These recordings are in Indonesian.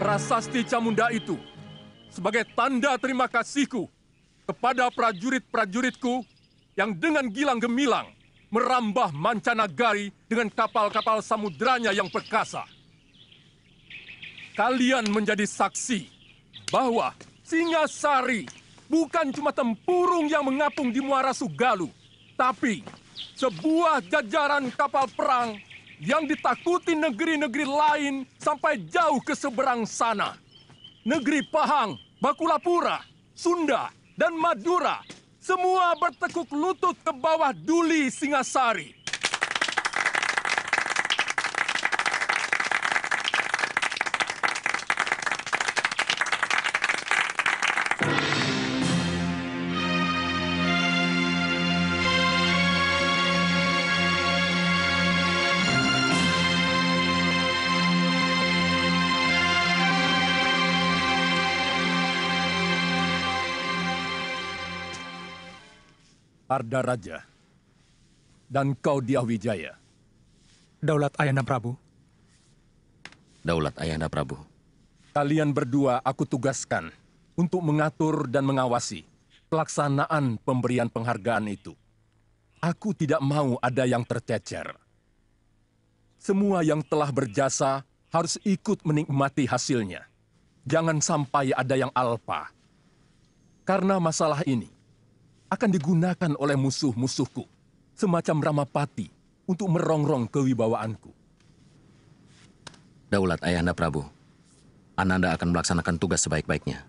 prasasti Camunda itu sebagai tanda terima kasihku kepada prajurit-prajuritku yang dengan gilang gemilang merambah mancanagari dengan kapal-kapal samudranya yang perkasa. Kalian menjadi saksi bahwa Singasari bukan cuma tempurung yang mengapung di Muara Sugalu, tapi sebuah jajaran kapal perang yang ditakuti negeri-negeri lain sampai jauh ke seberang sana. Negeri Pahang, Bakulapura, Sunda, dan Madura, semua bertekuk lutut ke bawah duli Singasari. Arda Raja, dan kau Diahwijaya. Daulat Ayahanda Prabu. Daulat Ayahanda Prabu. Kalian berdua aku tugaskan untuk mengatur dan mengawasi pelaksanaan pemberian penghargaan itu. Aku tidak mau ada yang tercecer. Semua yang telah berjasa harus ikut menikmati hasilnya. Jangan sampai ada yang alpa. Karena masalah ini akan digunakan oleh musuh-musuhku, semacam Ramapati, untuk merongrong kewibawaanku. Daulat Ayahanda Prabu, Ananda akan melaksanakan tugas sebaik-baiknya.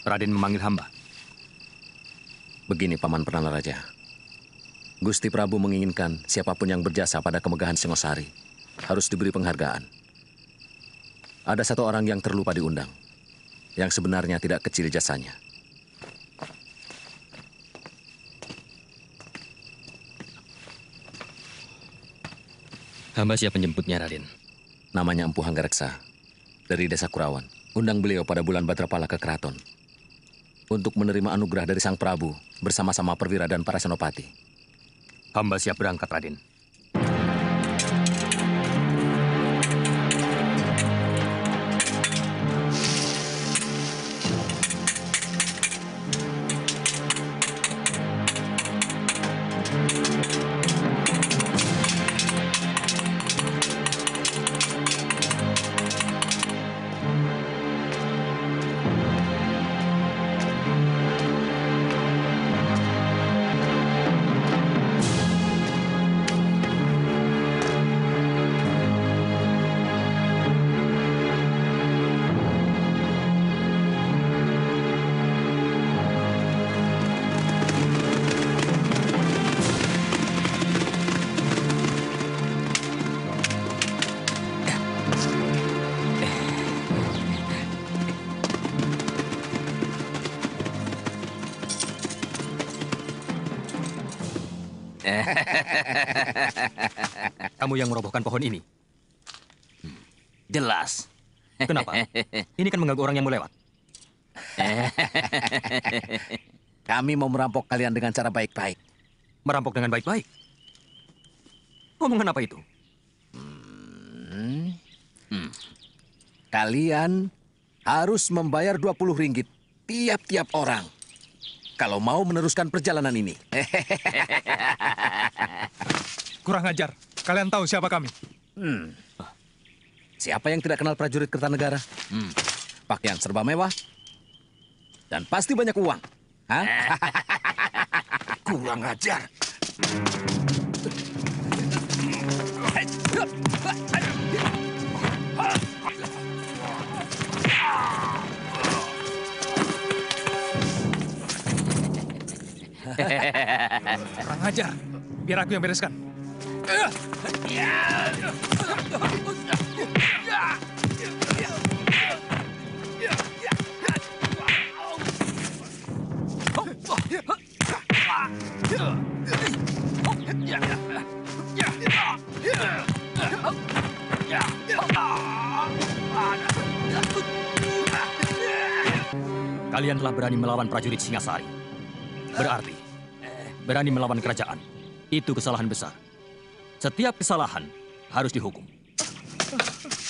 Raden memanggil hamba. Begini, Paman Perdana Raja. Gusti Prabu menginginkan siapapun yang berjasa pada kemegahan Singosari harus diberi penghargaan. Ada satu orang yang terlupa diundang, yang sebenarnya tidak kecil jasanya. Hamba siap menjemputnya, Raden. Namanya Empu Hanggareksa, dari Desa Kurawan. Undang beliau pada bulan Badrapala ke keraton untuk menerima anugerah dari Sang Prabu bersama-sama perwira dan para senopati. Hamba siap berangkat, Raden. Kamu yang merobohkan pohon ini? Jelas. Kenapa? Ini kan mengganggu orang yang mau lewat. Kami mau merampok kalian dengan cara baik-baik. Merampok dengan baik-baik? Omongan apa itu? Kalian harus membayar 20 ringgit tiap-tiap orang kalau mau meneruskan perjalanan ini. Kurang ajar. Kalian tahu siapa kami? Siapa yang tidak kenal prajurit Kertanegara? Pakaian serba mewah. Dan pasti banyak uang. Hah? Kurang ajar. Kurang ajar. Biar aku yang bereskan. Kalian telah berani melawan prajurit Singasari. Berarti, berani melawan kerajaan. Itu kesalahan besar. Setiap kesalahan harus dihukum.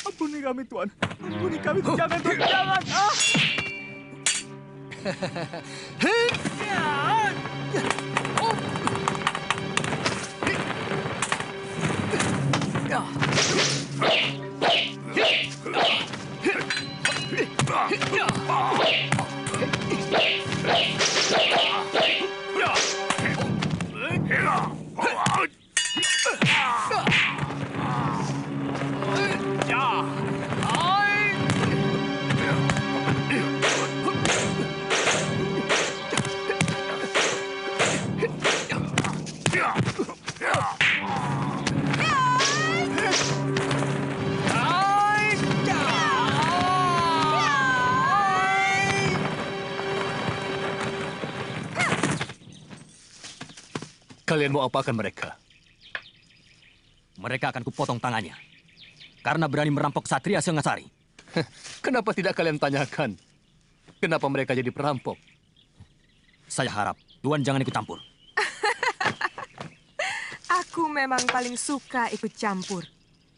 Ampuni kami, Tuan. Ampuni kami, jangan, Tuan, jangan. Kalian mau apakan mereka? Mereka akan kupotong tangannya. Karena berani merampok Satria Singasari. Kenapa tidak kalian tanyakan? Kenapa mereka jadi perampok? Saya harap Tuan jangan ikut campur. Aku memang paling suka ikut campur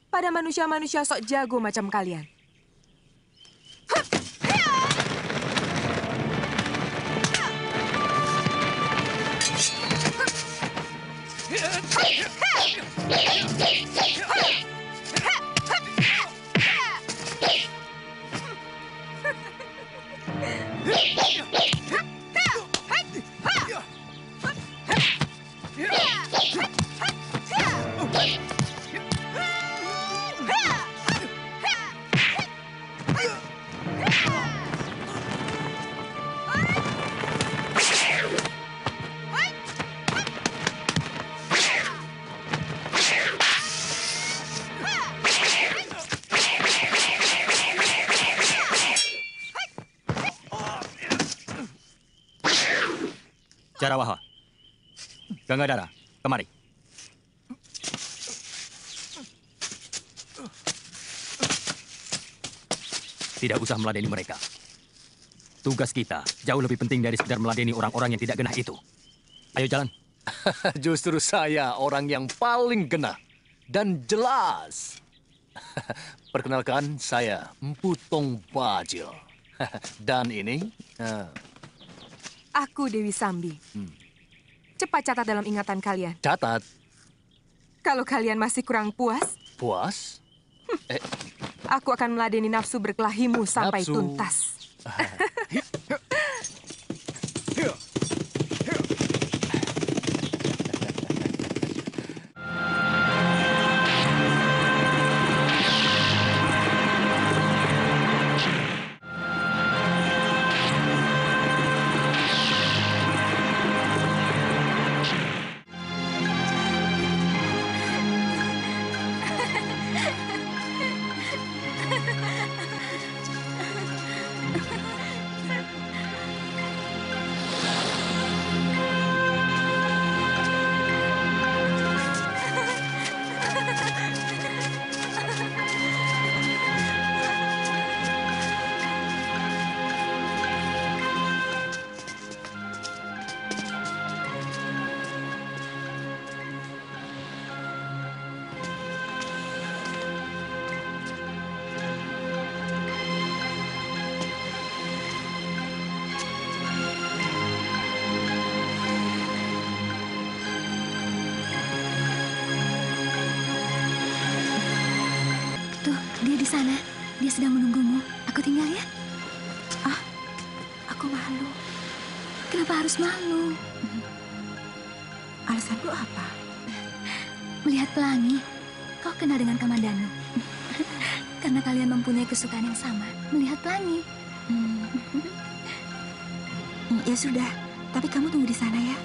pada manusia-manusia sok jago macam kalian. Jarawaha, Gangadara, kemari. Tidak usah meladeni mereka. Tugas kita jauh lebih penting dari sekedar meladeni orang-orang yang tidak genah itu. Ayo jalan. Justru saya orang yang paling genah dan jelas. Perkenalkan, saya Empu Tong Bajil. Dan ini... Aku Dewi Sambi. Cepat catat dalam ingatan kalian. Catat. Kalau kalian masih kurang puas, Puas? aku akan meladeni nafsu berkelahimu sampai Nafsu. tuntas. Tuh, dia di sana. Dia sedang menunggumu. Aku tinggal ya. Ah, aku malu. Kenapa harus malu? Alasanku apa? Melihat pelangi. Kau kenal dengan Kamandanu. Karena kalian mempunyai kesukaan yang sama. Melihat pelangi. Ya sudah, tapi kamu tunggu di sana ya.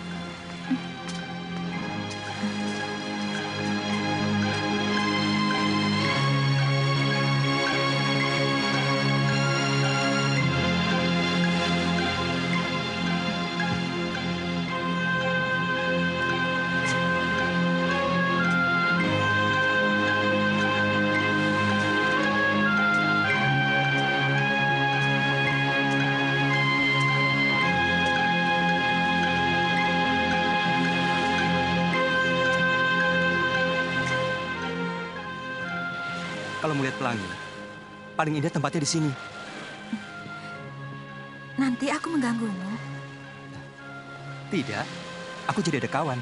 melihat pelangi. Paling indah tempatnya di sini. Nanti aku mengganggumu. Tidak, aku jadi ada kawan.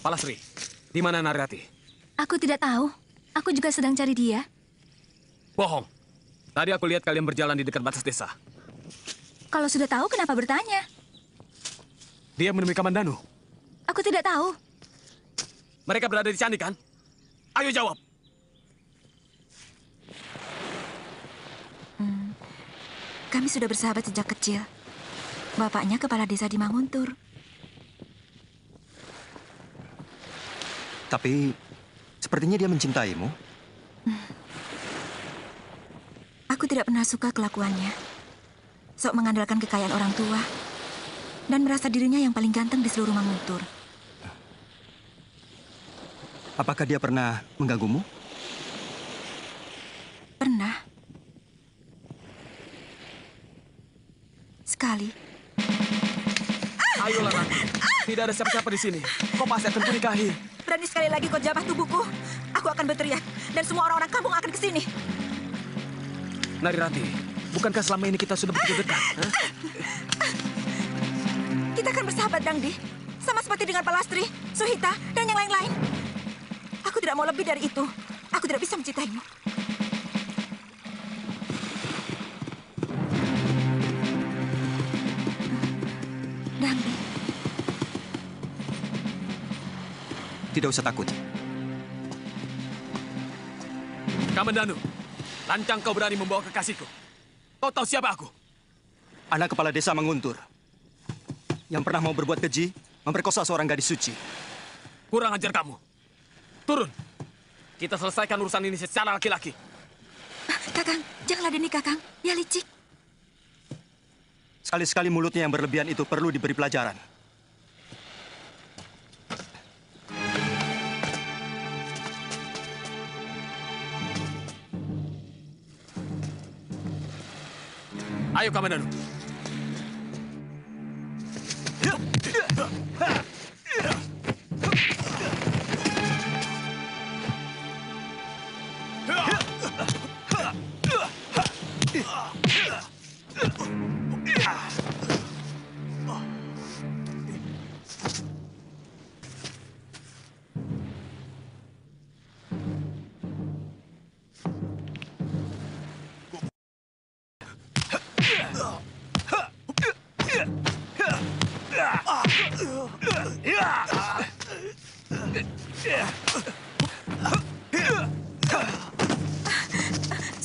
Palasri, di mana Narirati? Aku tidak tahu. Aku juga sedang cari dia. Bohong. Tadi aku lihat kalian berjalan di dekat batas desa. Kalau sudah tahu, kenapa bertanya? Dia menemui Kamandanu. Aku tidak tahu. Mereka berada di candi, kan? Ayo jawab. Kami sudah bersahabat sejak kecil. Bapaknya kepala desa di Manguntur. Tapi, sepertinya dia mencintaimu. Aku tidak pernah suka kelakuannya. Sok mengandalkan kekayaan orang tua. Dan merasa dirinya yang paling ganteng di seluruh Manguntur. Apakah dia pernah mengganggumu? Pernah. Sekali. Ayolah, Rati. Tidak ada siapa-siapa di sini. Kau pasti akan kunikahi. Berani sekali lagi kau jabah tubuhku. Aku akan berteriak. Dan semua orang-orang kampung akan ke sini. Narirati, bukankah selama ini kita sudah begitu dekat? Hah? Kita akan bersahabat, Dangdi. Sama seperti dengan Palastri, Suhita, dan yang lain-lain. Aku tidak mau lebih dari itu. Aku tidak bisa mencintaimu. Dangdi. Tidak usah takut. Kamandanu, lancang kau berani membawa kekasihku. Kau tahu siapa aku? Anak kepala desa Manguntur. Yang pernah mau berbuat keji, memperkosa seorang gadis suci. Kurang ajar kamu. Turun. Kita selesaikan urusan ini secara laki-laki. Kakang, jangan ladeni Kakang. Dia licik. Sekali-sekali mulutnya yang berlebihan itu perlu diberi pelajaran. Ayo, Kamandanu.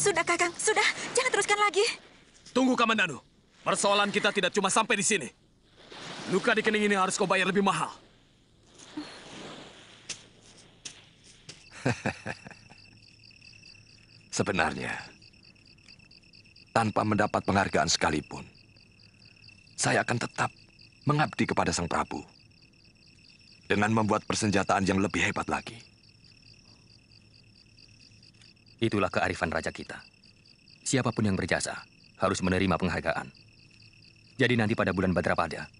Sudah, Kakang. Sudah. Jangan teruskan lagi. Tunggu, Kamandanu. Persoalan kita tidak cuma sampai di sini. Luka di kening ini harus kau bayar lebih mahal. Sebenarnya, tanpa mendapat penghargaan sekalipun, saya akan tetap mengabdi kepada Sang Prabu dengan membuat persenjataan yang lebih hebat lagi. Itulah kearifan raja kita. Siapapun yang berjasa harus menerima penghargaan. Jadi nanti pada bulan Badrapada,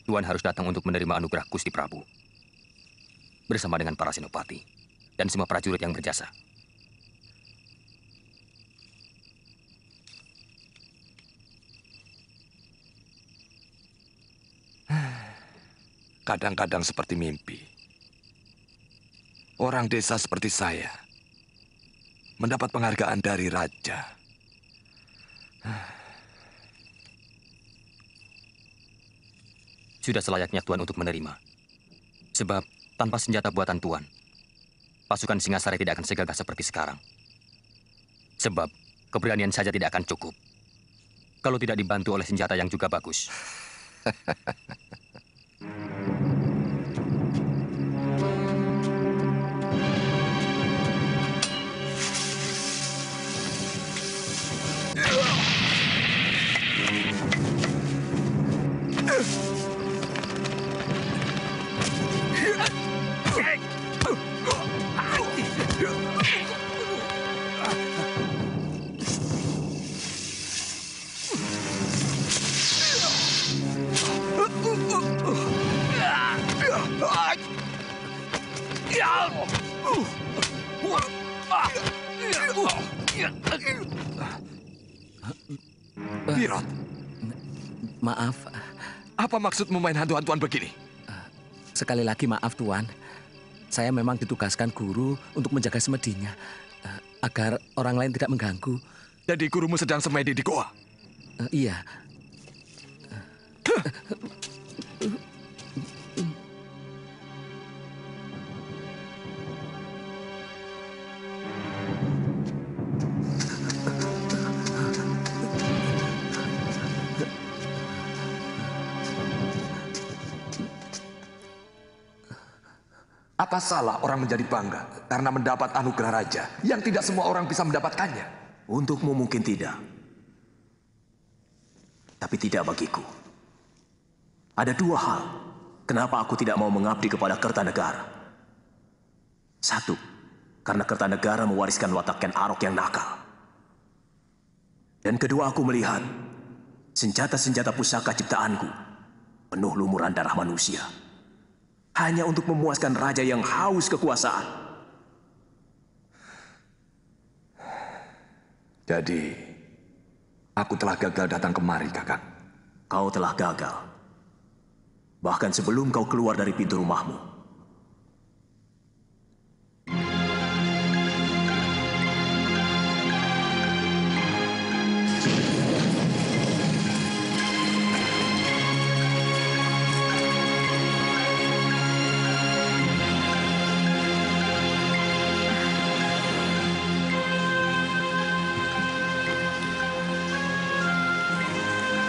Tuan harus datang untuk menerima anugerah Gusti Prabu. Bersama dengan para senopati dan semua prajurit yang berjasa. Kadang-kadang seperti mimpi. Orang desa seperti saya mendapat penghargaan dari raja. Sudah selayaknya Tuan untuk menerima. Sebab tanpa senjata buatan Tuan, pasukan Singasari tidak akan segagah seperti sekarang. Sebab keberanian saja tidak akan cukup kalau tidak dibantu oleh senjata yang juga bagus. Birot, Maaf, apa maksudmu main hantu-hantuan begini? sekali lagi maaf Tuan. Saya memang ditugaskan guru untuk menjaga semedinya, agar orang lain tidak mengganggu. Jadi gurumu sedang semedi di goa? Iya. Apa salah orang menjadi bangga karena mendapat anugerah raja yang tidak semua orang bisa mendapatkannya? Untukmu mungkin tidak. Tapi tidak bagiku. Ada dua hal kenapa aku tidak mau mengabdi kepada Kertanegara. Satu, karena Kertanegara mewariskan watak Ken Arok yang nakal. Dan kedua, aku melihat senjata-senjata pusaka ciptaanku penuh lumuran darah manusia. Hanya untuk memuaskan raja yang haus kekuasaan. Jadi, aku telah gagal datang kemari, Kakang. Kau telah gagal. Bahkan sebelum kau keluar dari pintu rumahmu.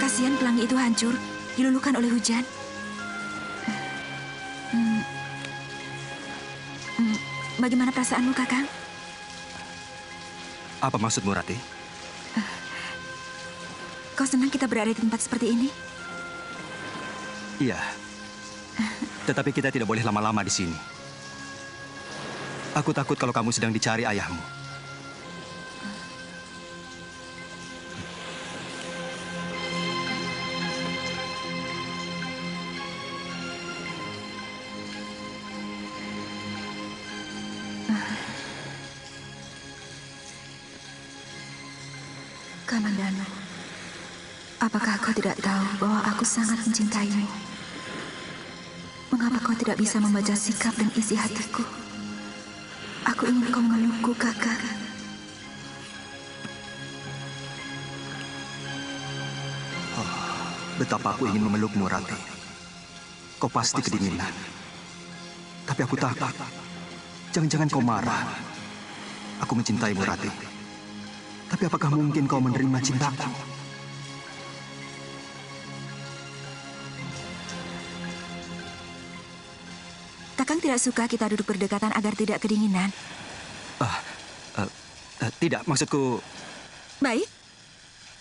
Kasihan pelangi itu hancur, diluluhkan oleh hujan. Bagaimana perasaanmu, Kakang? Apa maksudmu, Rati? Kau senang kita berada di tempat seperti ini? Iya. Tetapi kita tidak boleh lama-lama di sini. Aku takut kalau kamu sedang dicari ayahmu. Kamandano, apakah kau tidak tahu bahwa aku sangat mencintaimu? Mengapa kau tidak bisa membaca sikap dan isi hatiku? Aku ingin kau memelukku, Kakang. Betapa aku ingin memelukmu, Rati. Kau pasti kedinginan. Tapi aku takut. Jangan-jangan kau marah. Aku mencintaimu, Rati. Tapi apakah mungkin kau menerima cintaku? Kakang tidak suka kita duduk berdekatan agar tidak kedinginan. Tidak, maksudku... Baik.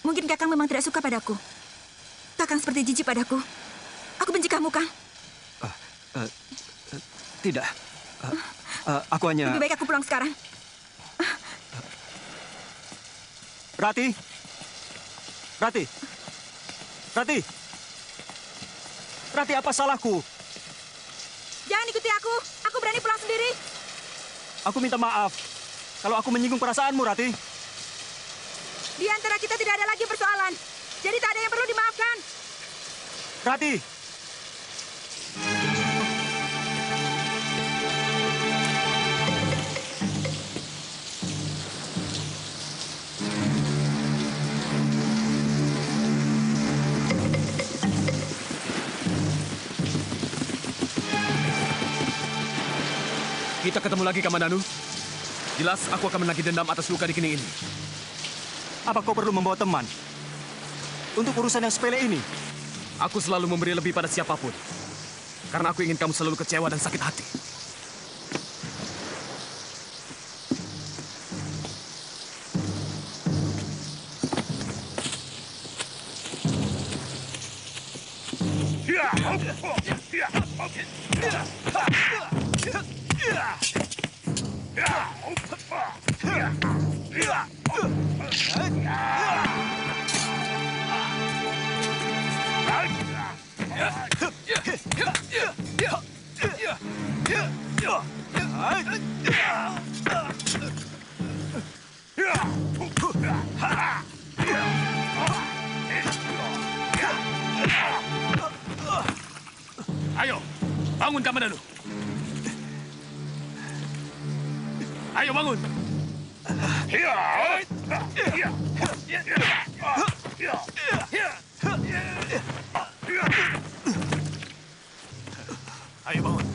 Mungkin Kakang memang tidak suka padaku. Kakang seperti jijik padaku. Aku benci kamu, Kang. Tidak. Aku hanya... Lebih baik aku pulang sekarang. Rati! Rati! Rati! Rati, apa salahku? Jangan ikuti aku. Aku berani pulang sendiri. Aku minta maaf kalau aku menyinggung perasaanmu, Rati. Di antara kita tidak ada lagi persoalan. Jadi tak ada yang perlu dimaafkan. Rati! Kita ketemu lagi, Kamandanu. Jelas aku akan menagih dendam atas luka di kening ini. Apa kau perlu membawa teman? Untuk urusan yang sepele ini? Aku selalu memberi lebih pada siapapun. Karena aku ingin kamu selalu kecewa dan sakit hati. Ayo, bangun Kamandanu. Ayo bangun. Ayo bangun.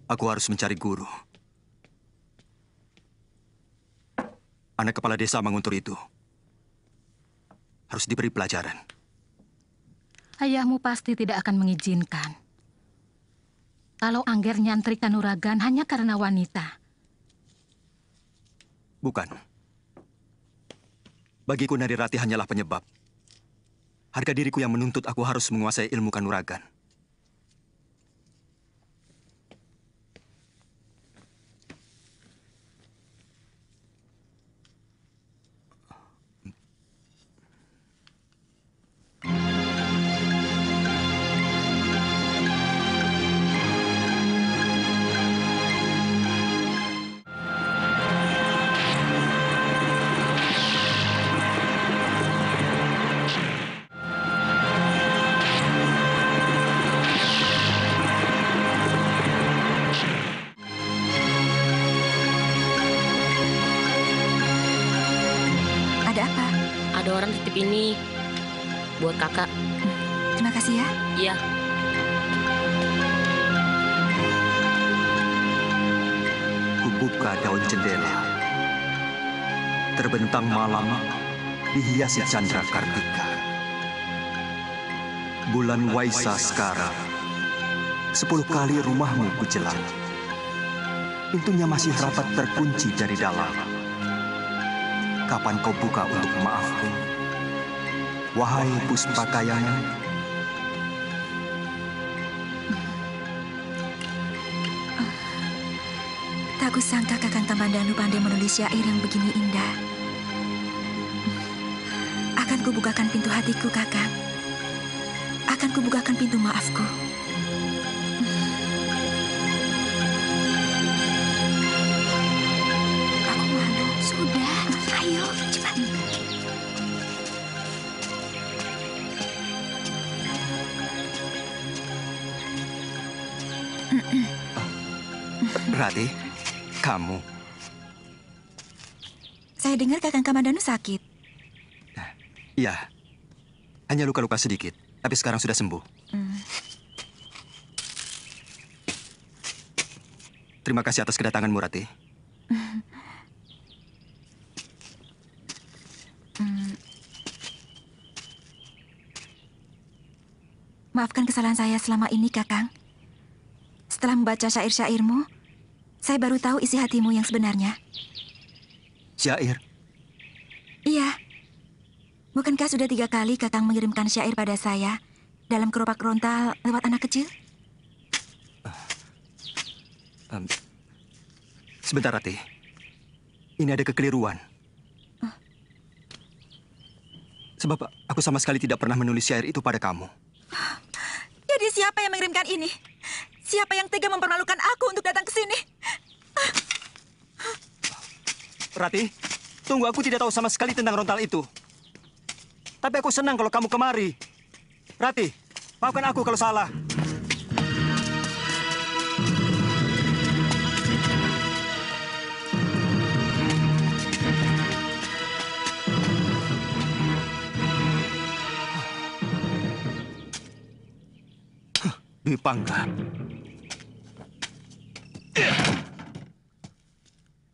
Aku harus mencari guru. Anak kepala desa Manguntur itu harus diberi pelajaran. Ayahmu pasti tidak akan mengizinkan. Kalau Angger nyantri Kanuragan hanya karena wanita. Bukan. Bagiku Narirati hanyalah penyebab. Harga diriku yang menuntut aku harus menguasai ilmu Kanuragan. Ini buat kakak. Terima kasih ya. Iya. Kubuka daun jendela. Terbentang malam dihiasi candra kartika. Bulan Waisa sekarang. 10 kali rumahmu kujelang. Pintunya masih rapat terkunci dari dalam. Kapan kau buka untuk maafku? Wahai Puspakayana, tak kusangka Kakang Kamandanu pandai menulis syair yang begini indah. Akan kubukakan pintu hatiku, Kakang. Akan kubukakan pintu maafku. Aku malu. Sudah, ayo cepat. Rati, kamu. Saya dengar Kakang Kamandanu sakit. Iya, hanya luka-luka sedikit, tapi sekarang sudah sembuh. Terima kasih atas kedatanganmu, Rati. Maafkan kesalahan saya selama ini, Kakang. Setelah membaca syair-syairmu, saya baru tahu isi hatimu yang sebenarnya. Syair? Iya. Bukankah sudah 3 kali Kakang mengirimkan syair pada saya dalam keropak rontal lewat anak kecil? Sebentar, Rati. Ini ada kekeliruan. Sebab aku sama sekali tidak pernah menulis syair itu pada kamu. Jadi siapa yang mengirimkan ini? Siapa yang tega mempermalukan aku untuk datang ke sini? Rati, tunggu, aku tidak tahu sama sekali tentang rontal itu. Tapi aku senang kalau kamu kemari. Rati, maafkan aku kalau salah. Dwi Pangga.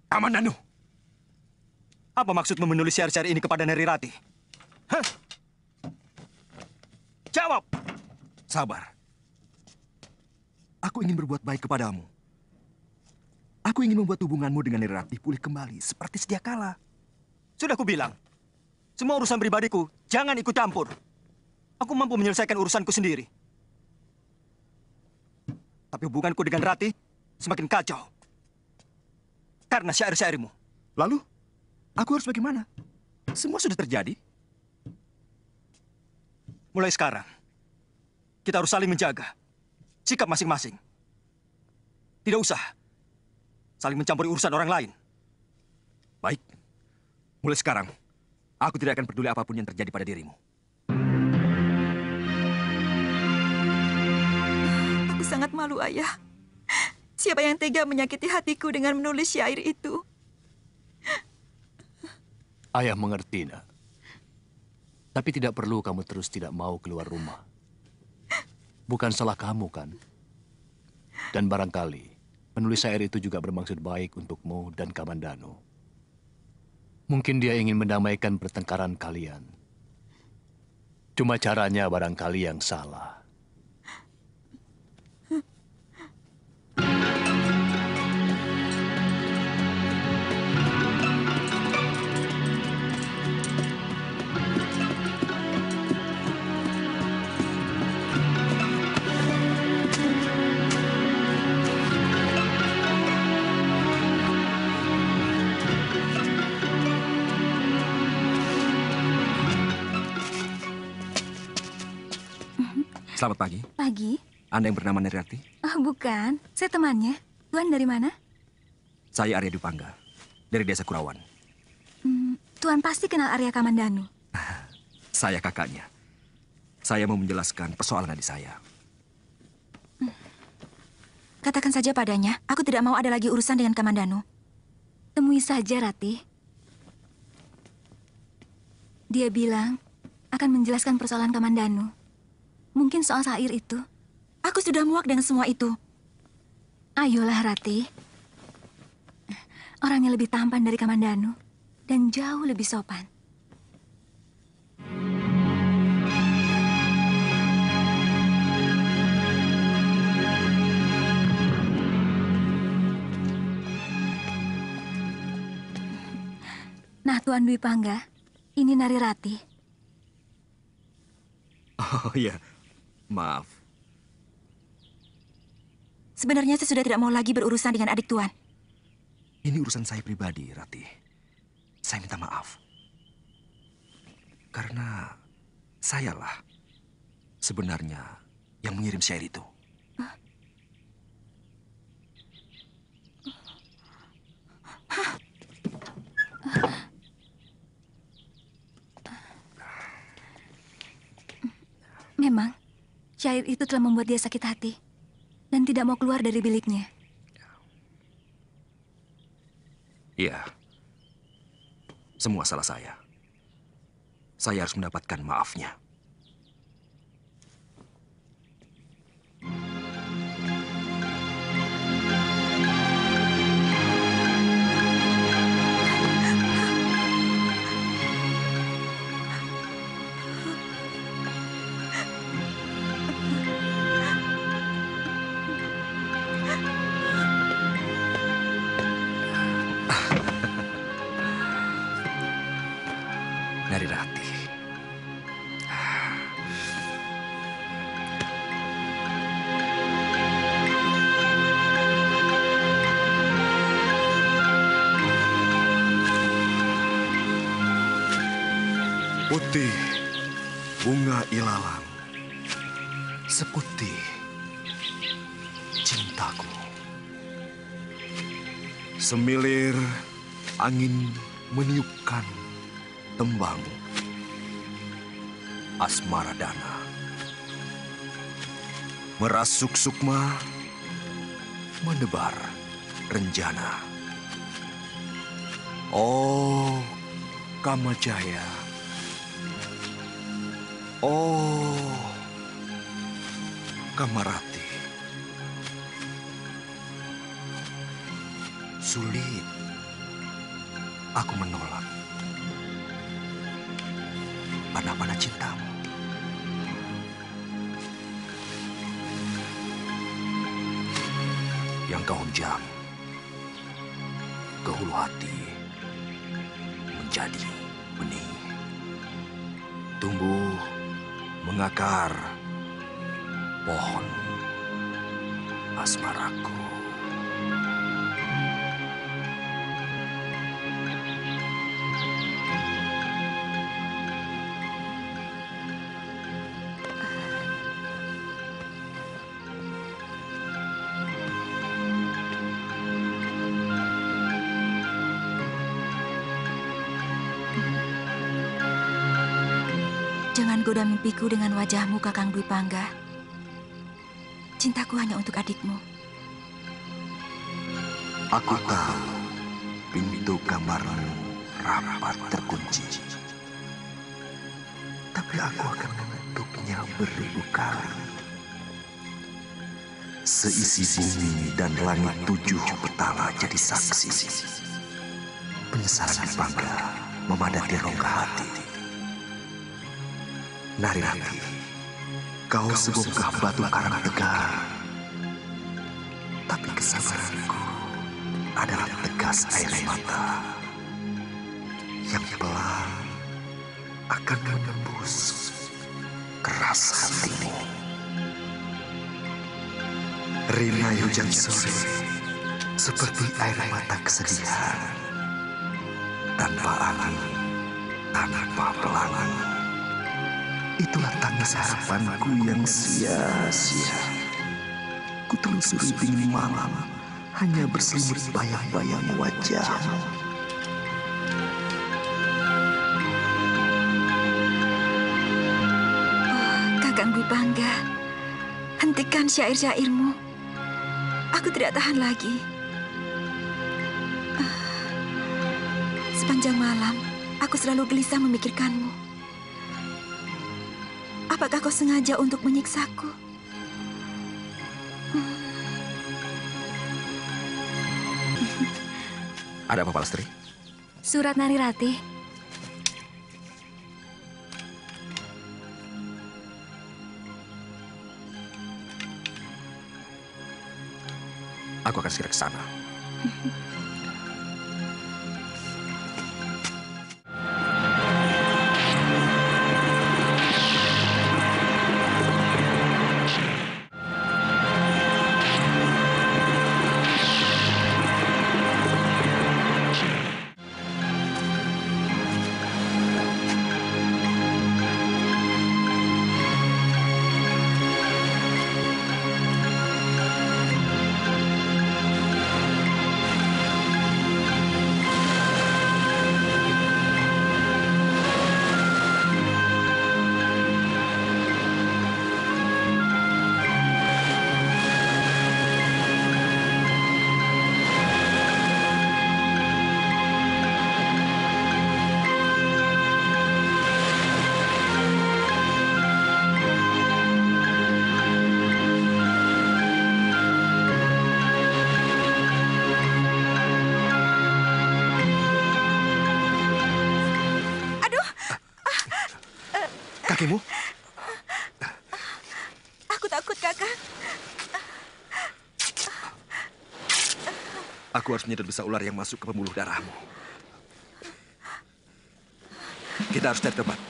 Kamandanu. Apa maksudmu menulis syair-syair ini kepada Neri Rati? Hah? Jawab! Sabar. Aku ingin berbuat baik kepadamu. Aku ingin membuat hubunganmu dengan Neri Rati pulih kembali seperti sedia kala. Sudah aku bilang, semua urusan pribadiku jangan ikut campur. Aku mampu menyelesaikan urusanku sendiri. Tapi hubunganku dengan Rati semakin kacau. Karena syair-syairmu. Lalu, aku harus bagaimana? Semua sudah terjadi. Mulai sekarang, kita harus saling menjaga sikap masing-masing. Tidak usah saling mencampuri urusan orang lain. Baik, mulai sekarang, aku tidak akan peduli apapun yang terjadi pada dirimu. Aku sangat malu, Ayah. Siapa yang tega menyakiti hatiku dengan menulis syair itu? Ayah mengerti, nak. Tapi tidak perlu kamu terus tidak mau keluar rumah. Bukan salah kamu, kan? Dan barangkali penulis syair itu juga bermaksud baik untukmu dan Kamandanu. Mungkin dia ingin mendamaikan pertengkaran kalian. Cuma caranya barangkali yang salah. Selamat pagi. Pagi. Anda yang bernama Neri Rati? Oh, bukan. Saya temannya. Tuan dari mana? Saya Arya Dwi Pangga, dari Desa Kurawan. Tuan pasti kenal Arya Kamandanu. Saya kakaknya. Saya mau menjelaskan persoalan adik saya. Katakan saja padanya, aku tidak mau ada lagi urusan dengan Kamandanu. Temui saja, Rati. Dia bilang akan menjelaskan persoalan Kamandanu. Mungkin soal syair itu. Aku sudah muak dengan semua itu. Ayolah, Rati. Orangnya lebih tampan dari Kamandanu dan jauh lebih sopan. Nah, Tuan Dwi Pangga, ini Nari Rati. Oh iya, maaf. Sebenarnya saya sudah tidak mau lagi berurusan dengan adik Tuan. Ini urusan saya pribadi, Rati. Saya minta maaf. Karena sayalah sebenarnya yang mengirim syair itu. Memang, syair itu telah membuat dia sakit hati dan tidak mau keluar dari biliknya. Iya. Semua salah saya. Saya harus mendapatkan maafnya. Nari Rati. Putih bunga ilalang, seputih cintaku. Semilir angin meniupkan tembang asmara dana. Merasuk sukma, menebar renjana. Oh, Kamajaya. Oh, Kamarati. Sulit. Aku menolak. Mana-mana cintamu. Yang kau hujam ke hulu hati menjadi benih. Tumbuh, mengakar, pohon asmaraku. Jangan goda mimpiku dengan wajahmu, Kakang Dwi Pangga. Cintaku hanya untuk adikmu. Aku tahu pintu kamarmu rapat terkunci. Tapi aku akan mengetuknya beribu kali. Seisi bumi dan langit 7 petala jadi saksi. Penyesalan Dwi Pangga memadati rongga hati. Narirati, kau sebongkah batu karang tegar. Tapi kesabaranku adalah tegas air mata yang pelan akan menembus keras hatimu. Rinai hujan sore seperti air mata kesedihan. Tanpa angin, tanpa pelangi. Itulah tangis harapanku yang sia-sia. Kutelusuri dingin malam, hanya berselimut bayang-bayang wajahmu. Oh, Kakang Dwi Pangga, hentikan syair-syairmu. Aku tidak tahan lagi. Sepanjang malam, aku selalu gelisah memikirkanmu. Apakah kau sengaja untuk menyiksaku? Ada apa, Palastri? Surat Narirati. Aku akan segera ke sana. Kakimu? Aku takut, Kakak. Aku harus menyedot bisa ular yang masuk ke pembuluh darahmu. Kita harus cari tempat.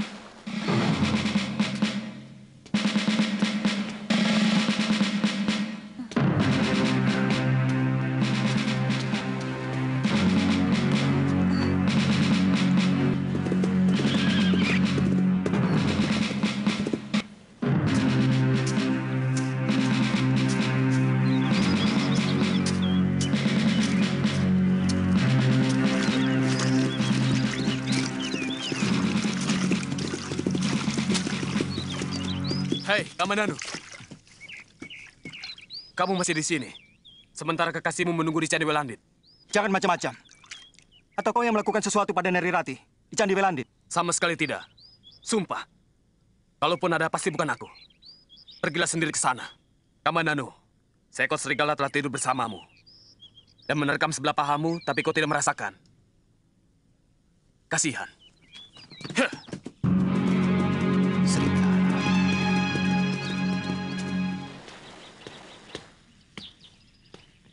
Hei, Kamananu. Kamu masih di sini. Sementara kekasihmu menunggu di Candi Welandit. Jangan macam-macam. Atau kau yang melakukan sesuatu pada Narirati di Candi Welandit? Sama sekali tidak. Sumpah. Kalaupun ada, pasti bukan aku. Pergilah sendiri ke sana. Kamananu, seekor serigala telah tidur bersamamu. dan menerkam sebelah pahamu, tapi kau tidak merasakan. Kasihan.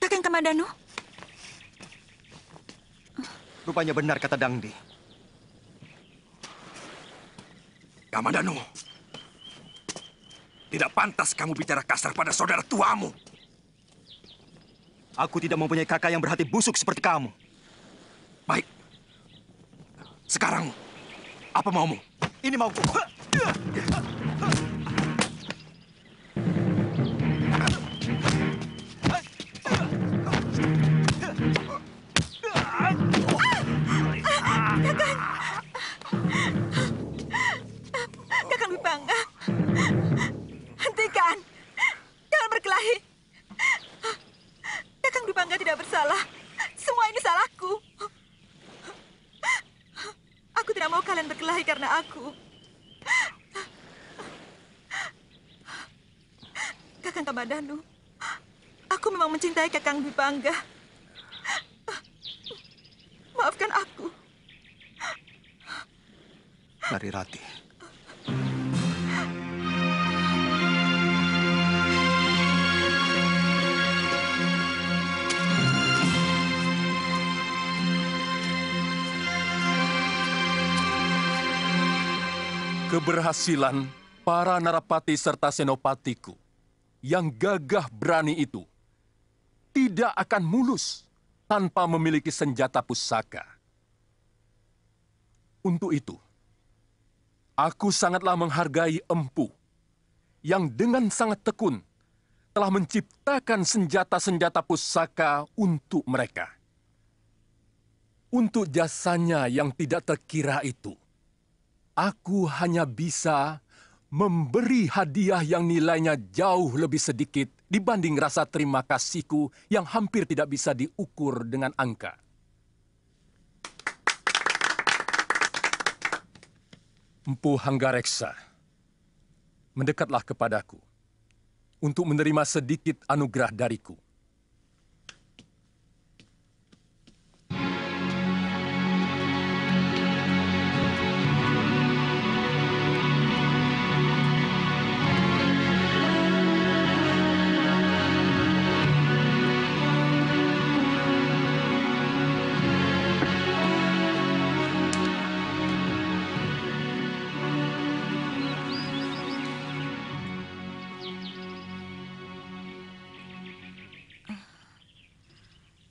Kakang Kamandanu. Rupanya benar kata Dangdi. Kamandanu, tidak pantas kamu bicara kasar pada saudara tuamu. Aku tidak mempunyai kakak yang berhati busuk seperti kamu. Baik. Sekarang, apa maumu? Ini mauku. Kakang Bipangga. Hentikan. Jangan berkelahi. Kakang Bipangga tidak bersalah. Semua ini salahku. Aku tidak mau kalian berkelahi karena aku. Kakang Kamandanu, aku memang mencintai Kakang Bipangga. Maafkan aku. Narirati. Keberhasilan para narapati serta senopatiku yang gagah berani itu tidak akan mulus tanpa memiliki senjata pusaka. Untuk itu, aku sangatlah menghargai Empu yang dengan sangat tekun telah menciptakan senjata-senjata pusaka untuk mereka. Untuk jasanya yang tidak terkira itu, aku hanya bisa memberi hadiah yang nilainya jauh lebih sedikit dibanding rasa terima kasihku yang hampir tidak bisa diukur dengan angka. Empu Hanggareksa, mendekatlah kepadaku untuk menerima sedikit anugerah dariku.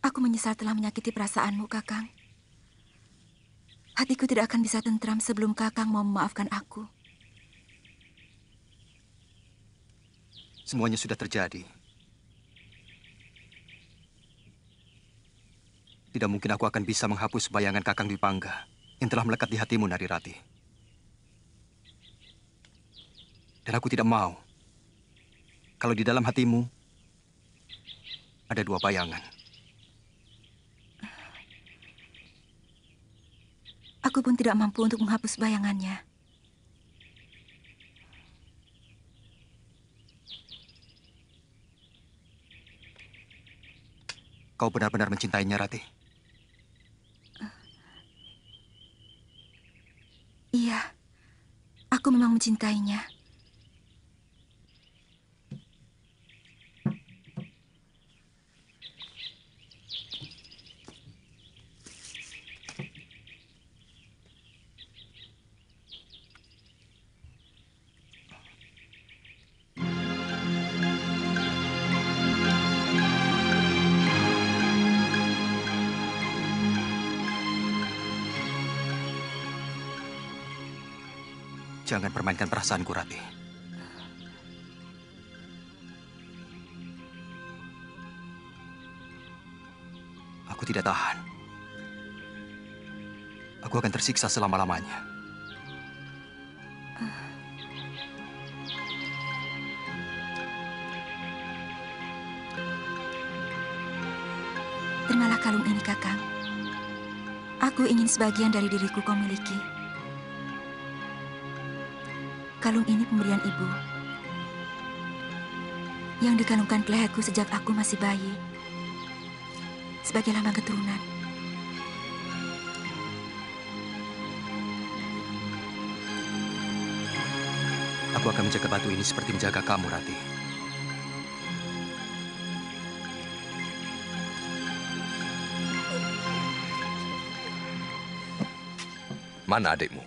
Aku menyesal telah menyakiti perasaanmu, Kakang. Hatiku tidak akan bisa tentram sebelum Kakang mau memaafkan aku. Semuanya sudah terjadi. Tidak mungkin aku akan bisa menghapus bayangan Kakang Bipangga yang telah melekat di hatimu, Narirati. Dan aku tidak mau kalau di dalam hatimu ada dua bayangan. Aku pun tidak mampu untuk menghapus bayangannya. Kau benar-benar mencintainya, Rati? Iya, aku memang mencintainya. Jangan permainkan perasaanku, Rati. Aku tidak tahan. Aku akan tersiksa selama-lamanya. Terimalah kalung ini, Kakang. Aku ingin sebagian dari diriku kau miliki. Kalung ini pemberian ibu yang dikalungkan ke leherku sejak aku masih bayi. sebagai lambang keturunan. Aku akan menjaga batu ini seperti menjaga kamu, Rati. Mana adikmu?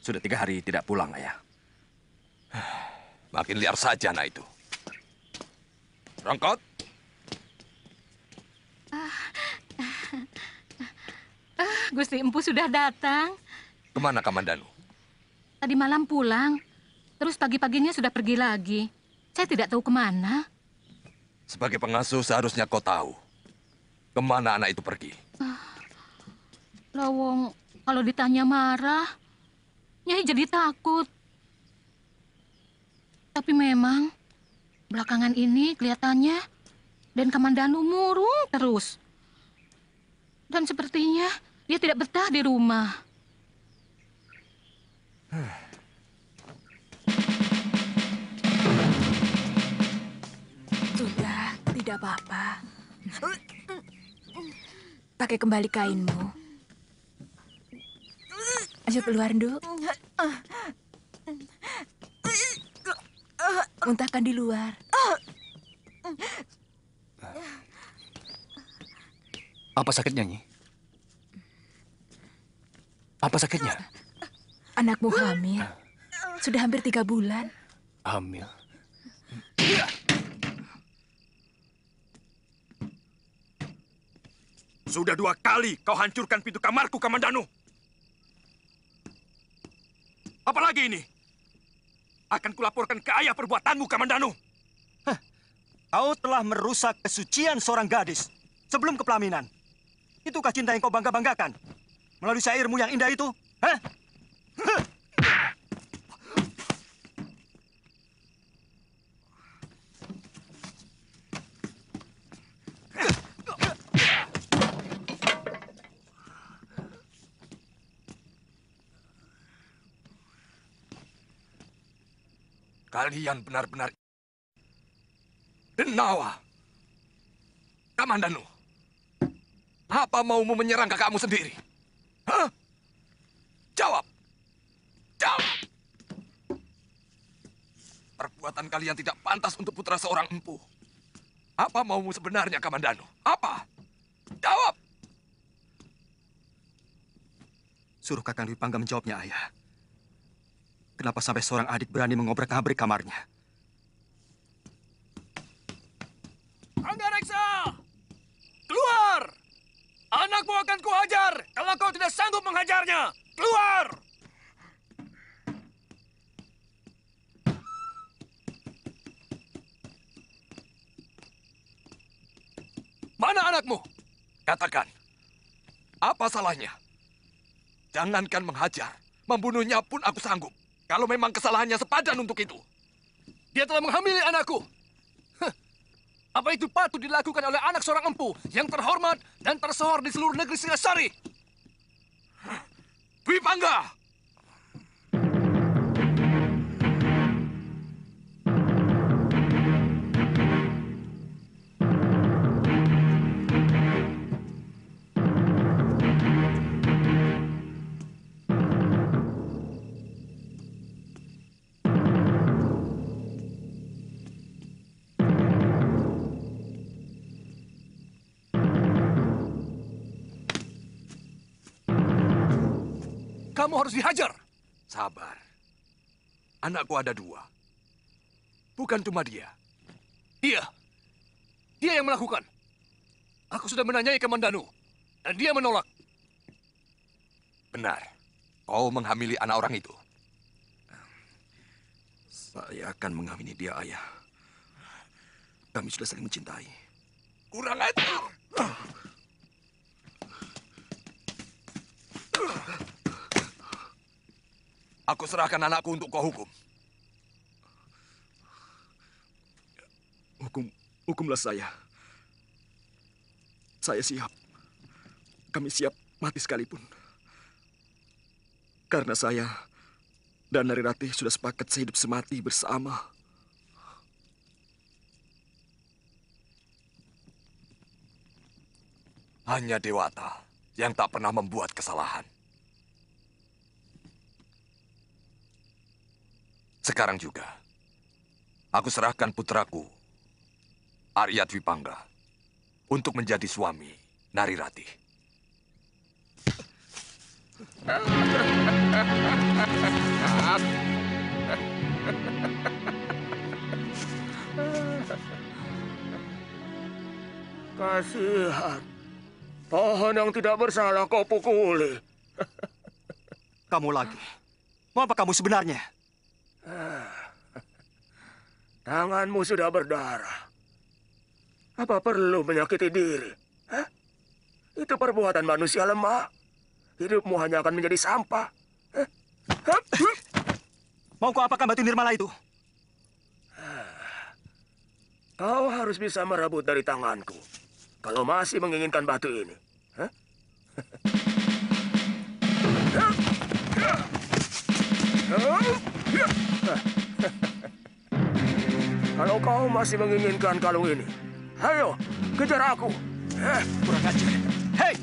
Sudah 3 hari tidak pulang, Ayah. Makin liar saja anak itu. Rongkot, Gusti Empu sudah datang. kemana Kamandanu? Tadi malam pulang, terus pagi-paginya sudah pergi lagi. Saya tidak tahu kemana. Sebagai pengasuh seharusnya kau tahu kemana anak itu pergi. Lawong, kalau ditanya marah, Nyai jadi takut. Tapi memang, belakangan ini kelihatannya Den Kamandanu murung terus. Dan sepertinya dia tidak betah di rumah. Sudah, tidak apa-apa. Pakai kembali kainmu. Ayo keluar, Nduk. Muntahkan di luar. Apa sakitnya, Nyi? Apa sakitnya? Anakmu hamil. Sudah hampir 3 bulan. Hamil. Sudah 2 kali kau hancurkan pintu kamarku, Kamandanu. Apalagi ini? Akan kulaporkan ke ayah perbuatanmu, Kamandanu. Kau telah merusak kesucian seorang gadis sebelum kepelaminan. Itukah cinta yang kau bangga-banggakan? Melalui syairmu yang indah itu? Hah? Kalian benar-benar Denawa. Kamandanu, apa maumu menyerang kakakmu sendiri? Hah? Jawab. Jawab. Perbuatan kalian tidak pantas untuk putra seorang empu. Apa maumu sebenarnya, Kamandanu? Apa? Jawab. Suruh Kakang Dwi Pangga menjawabnya, Ayah. Kenapa sampai seorang adik berani mengobrak-abrik kamarnya? Anggareksa! Keluar! Anakmu akan kuhajar kalau kau tidak sanggup menghajarnya. Keluar! Mana anakmu? Katakan. Apa salahnya? Jangankan menghajar, membunuhnya pun aku sanggup. Kalau memang kesalahannya sepadan untuk itu. Dia telah menghamili anakku. Hah. Apa itu patut dilakukan oleh anak seorang empu yang terhormat dan tersohor di seluruh negeri Singasari? Dwi Pangga! Kamu harus dihajar. Sabar. Anakku ada 2. Bukan cuma dia. Dia yang melakukan. Aku sudah menanyai Kamandanu, dan dia menolak. Benar. Kau menghamili anak orang itu. Saya akan menghamili dia, Ayah. Kami sudah saling mencintai. Kurang ajar. Aku serahkan anakku untuk kau hukum. Hukumlah saya. Saya siap. Kami siap mati sekalipun. Karena saya dan Narirati sudah sepakat sehidup semati bersama. Hanya Dewata yang tak pernah membuat kesalahan. Sekarang juga, aku serahkan putraku, Arya Dwipangga, untuk menjadi suami Narirati. Kasihan. Pohon yang tidak bersalah kau pukuli. Kamu lagi. Mau apa kamu sebenarnya? Tanganmu sudah berdarah. Apa perlu menyakiti diri? Hah? Itu perbuatan manusia lemah. Hidupmu hanya akan menjadi sampah. Mau kau apakan batu nirmala itu? Kau harus bisa merebut dari tanganku. Kalau masih menginginkan batu ini. Hah? Kalau kau masih menginginkan kalung ini, ayo, kejar aku. Kurang ajar. Hei!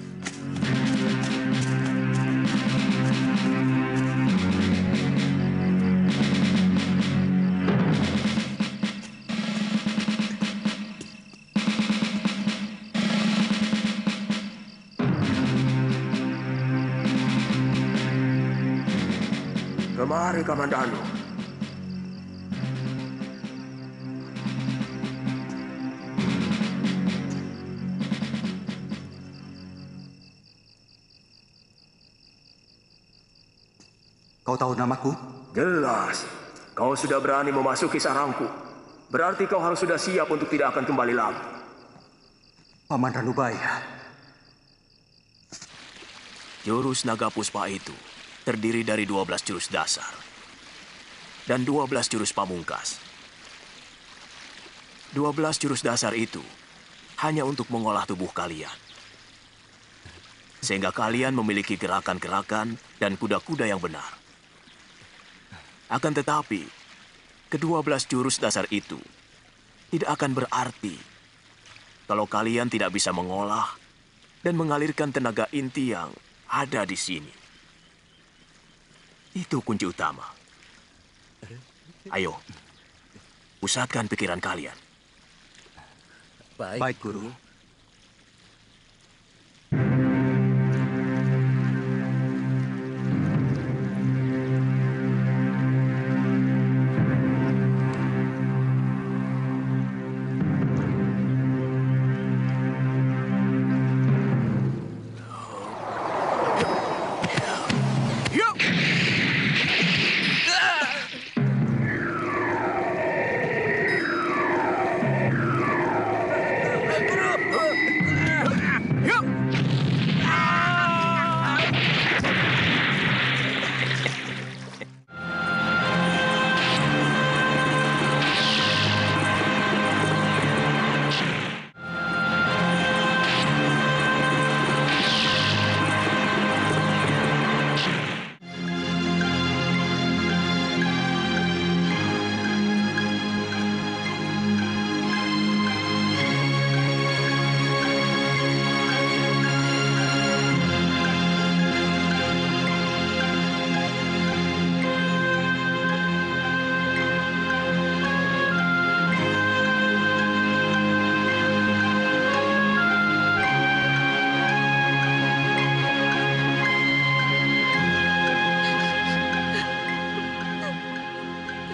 Kemari, Kamandanu. Kau tahu namaku? Jelas. Kau sudah berani memasuki sarangku. Berarti kau harus sudah siap untuk tidak akan kembali lagi. Paman Ranubaya. Jurus Naga Puspa itu terdiri dari 12 jurus dasar dan 12 jurus pamungkas. 12 jurus dasar itu hanya untuk mengolah tubuh kalian. Sehingga kalian memiliki gerakan-gerakan dan kuda-kuda yang benar. Akan tetapi, ke-12 jurus dasar itu tidak akan berarti kalau kalian tidak bisa mengolah dan mengalirkan tenaga inti yang ada di sini. Itu kunci utama. Ayo, pusatkan pikiran kalian. Baik, Guru.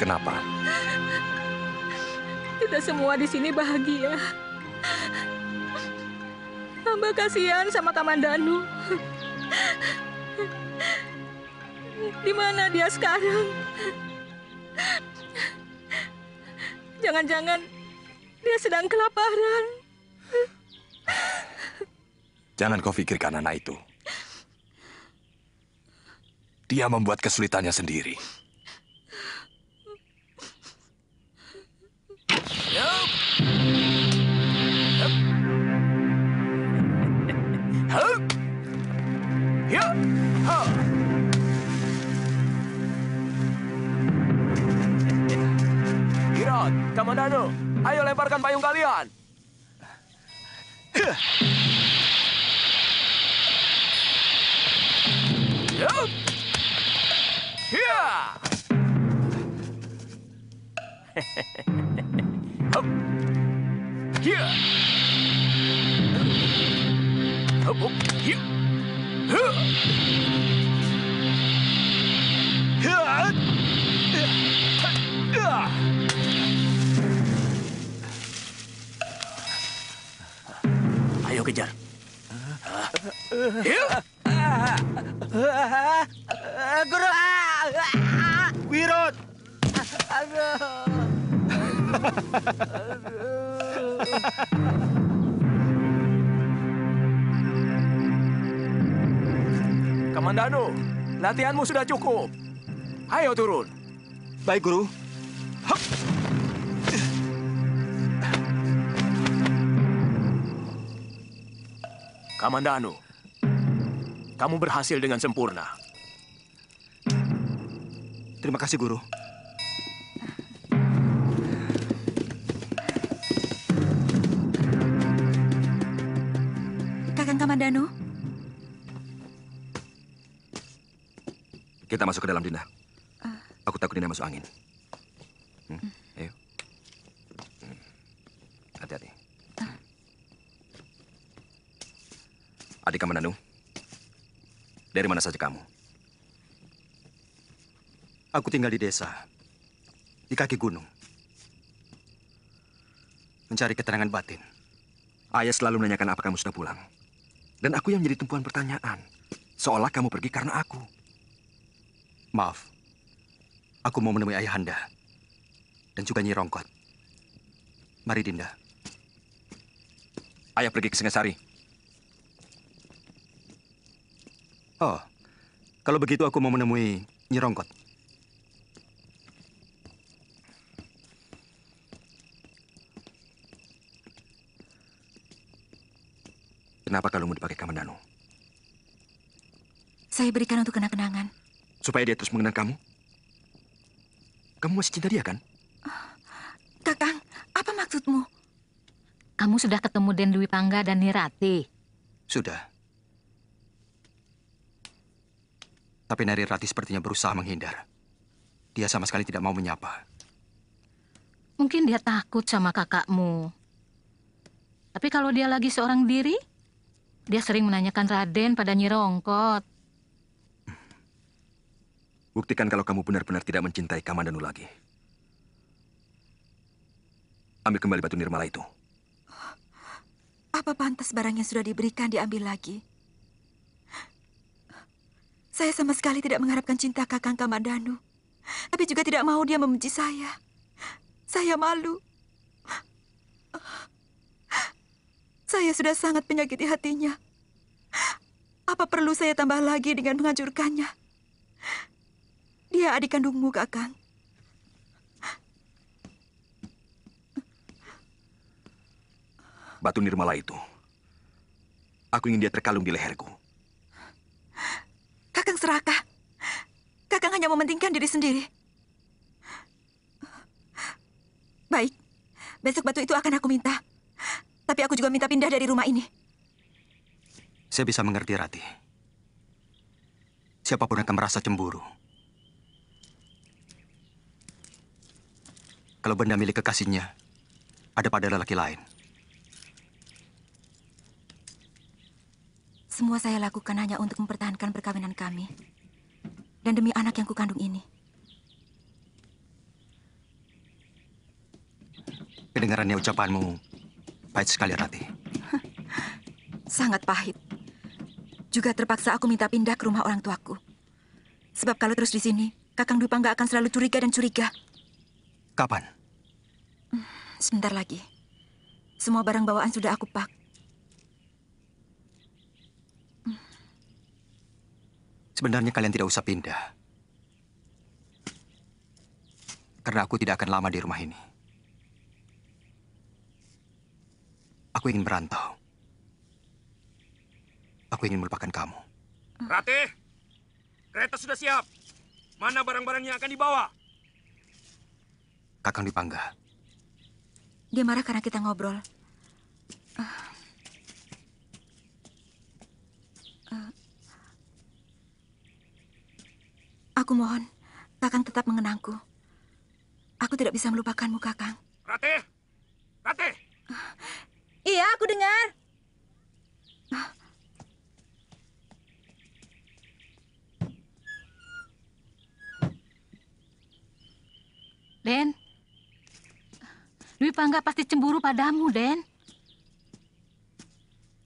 Kenapa? Tidak semua di sini bahagia. Hamba kasihan sama Kamandanu. Di mana dia sekarang? Jangan-jangan dia sedang kelaparan. Jangan kau pikirkan anak itu. Dia membuat kesulitannya sendiri. Kirat, Kamandanu, ayo lemparkan payung kalian. Yup. Hiya. Hop. Hiya. Hop, hop. Hiya. Hiya. Hiya. Hiya. Ayo kejar. Guru, Wirut. Kamandano, latihanmu sudah cukup. Ayo turun. Baik, Guru. Kamandano, kamu berhasil dengan sempurna. Terima kasih, Guru. Kakang Kamandano, Kita masuk ke dalam, Dinda. Aku takut Dinda masuk angin. Ayo. Hati-hati. Adik Kamandanu, dari mana saja kamu? Aku tinggal di desa, di kaki gunung. Mencari ketenangan batin. Ayah selalu menanyakan apa kamu sudah pulang. Dan aku yang menjadi tumpuan pertanyaan. Seolah kamu pergi karena aku. Maaf, aku mau menemui Ayahanda dan juga Nyi Rongkot. Mari, Dinda. Ayah pergi ke Singasari. Oh, kalau begitu aku mau menemui Nyi Rongkot. Kenapa kalungmu dipakai Kamandanu? saya berikan untuk kenang-kenangan. Supaya dia terus mengenang kamu? Kamu masih cinta dia, kan? Kakang, apa maksudmu? Kamu sudah ketemu Den Dwi Pangga dan Nirati? Sudah. Tapi Nari Rati sepertinya berusaha menghindar. Dia sama sekali tidak mau menyapa. Mungkin dia takut sama kakakmu. Tapi kalau dia lagi seorang diri, dia sering menanyakan Raden pada Nyi Rongkot. Buktikan kalau kamu benar-benar tidak mencintai Kamandanu lagi. Ambil kembali batu nirmala itu. Apa pantas barang yang sudah diberikan diambil lagi? Saya sama sekali tidak mengharapkan cinta Kakang Kamandanu. Tapi juga tidak mau dia membenci saya. Saya malu. Saya sudah sangat menyakiti hatinya. Apa perlu saya tambah lagi dengan menghancurkannya? Dia adik kandungmu, Kakang. Batu nirmala itu, aku ingin dia terkalung di leherku. Kakang serakah. Kakang hanya mementingkan diri sendiri. Baik, besok batu itu akan aku minta. Tapi aku juga minta pindah dari rumah ini. Saya bisa mengerti, Rati. Siapapun akan merasa cemburu. Kalau benda milik kekasihnya ada pada lelaki lain. Semua saya lakukan hanya untuk mempertahankan perkawinan kami. Dan demi anak yang kukandung ini. Kedengarannya ucapanmu pahit sekali, Rati. Sangat pahit. Juga terpaksa aku minta pindah ke rumah orang tuaku. Sebab kalau terus di sini, Kakang Dwi Pangga akan selalu curiga dan curiga. Kapan? Sebentar lagi. Semua barang bawaan sudah aku pak. Sebenarnya kalian tidak usah pindah. Karena aku tidak akan lama di rumah ini. Aku ingin merantau. Aku ingin melupakan kamu. Ratih, kereta sudah siap. Mana barang-barang yang akan dibawa? Kakang Dwi Pangga. Dia marah karena kita ngobrol. Aku mohon, Kakang tetap mengenangku. Aku tidak bisa melupakanmu, Kakang. Ratih! Ratih! Iya, aku dengar. Den, Dwi Pangga pasti cemburu padamu, Den.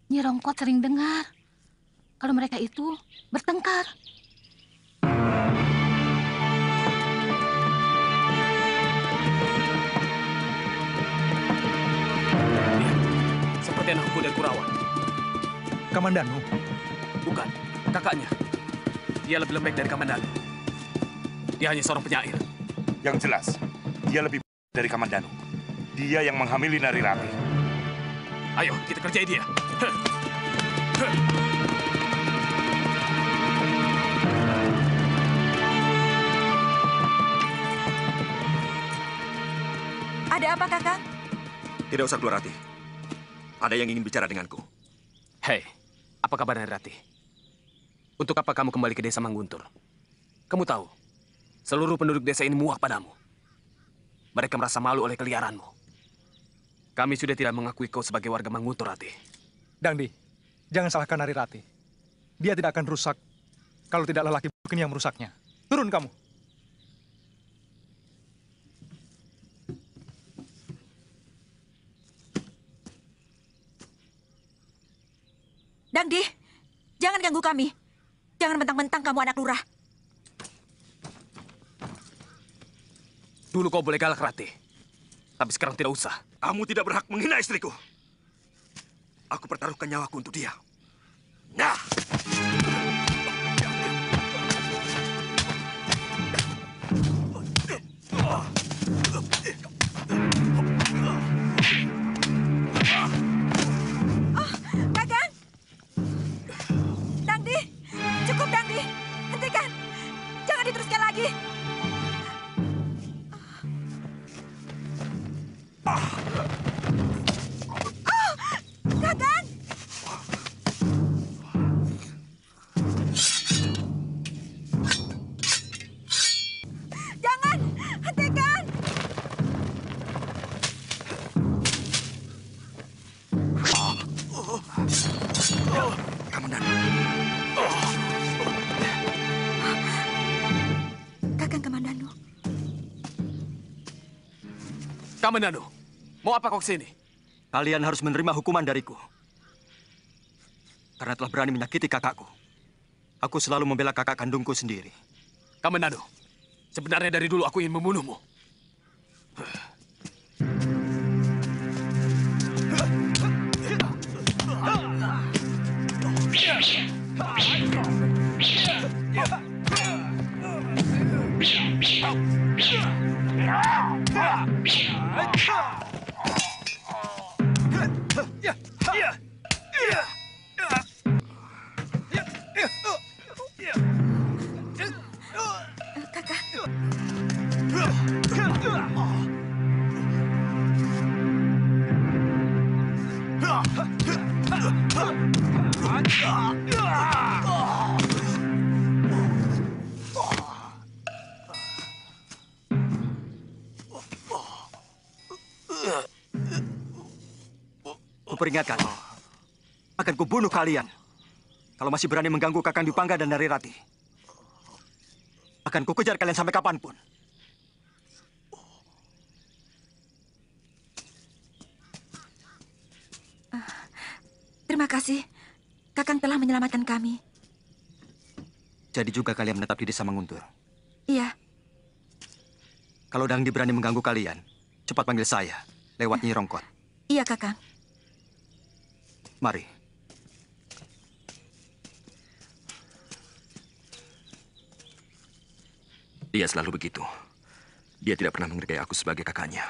Nyi Rongkot sering dengar kalau mereka itu bertengkar. Seperti anak kuda Kurawan. Kamandanu? Bukan, kakaknya. Dia lebih lembek dari Kamandanu. Dia hanya seorang penyair. Yang jelas, dia lebih dari Kamandanu. Dia yang menghamili Nari Ratih. Ayo, kita kerjai dia. Ada apa, Kakang? Tidak usah keluar, Ratih. Ada yang ingin bicara denganku. Hei, apa kabar Nari Ratih? Untuk apa kamu kembali ke desa Mangguntur? Kamu tahu, seluruh penduduk desa ini muak padamu. Mereka merasa malu oleh keliaranmu. Kami sudah tidak mengakui kau sebagai warga Mangguntur, Ratih. Dangdi, jangan salahkan Nari Ratih. Dia tidak akan rusak kalau tidak lelaki bukan yang merusaknya. Turun kamu. Dangdi, jangan ganggu kami. Jangan mentang-mentang kamu anak lurah. Dulu kau boleh galak, Ratih. Tapi sekarang tidak usah. Kamu tidak berhak menghina istriku. Aku pertaruhkan nyawaku untuk dia. Nah! Kakang! Dangdi! Cukup, Dangdi! Hentikan! Jangan diteruskan lagi! Kakang! Jangan! Hentikan! Kamandan. Kakang Kamandanu. Kamandanu, mau apa kau kesini? Kalian harus menerima hukuman dariku. Karena telah berani menyakiti kakakku. Aku selalu membela kakak kandungku sendiri. Kamandanu, sebenarnya dari dulu aku ingin membunuhmu. Kuperingatkan, akan kubunuh kalian. Kalau masih berani mengganggu Kakang Dwi Pangga dan Nari Ratih. Akan kukejar kalian sampai kapanpun. Terima kasih. Kakang telah menyelamatkan kami. Jadi juga kalian menetap di desa Manguntur. Iya. Kalau Dangdi berani mengganggu kalian, cepat panggil saya, lewat Nyi Rongkot. Iya, Kakang. Mari. Dia selalu begitu. Dia tidak pernah menghargai aku sebagai kakaknya.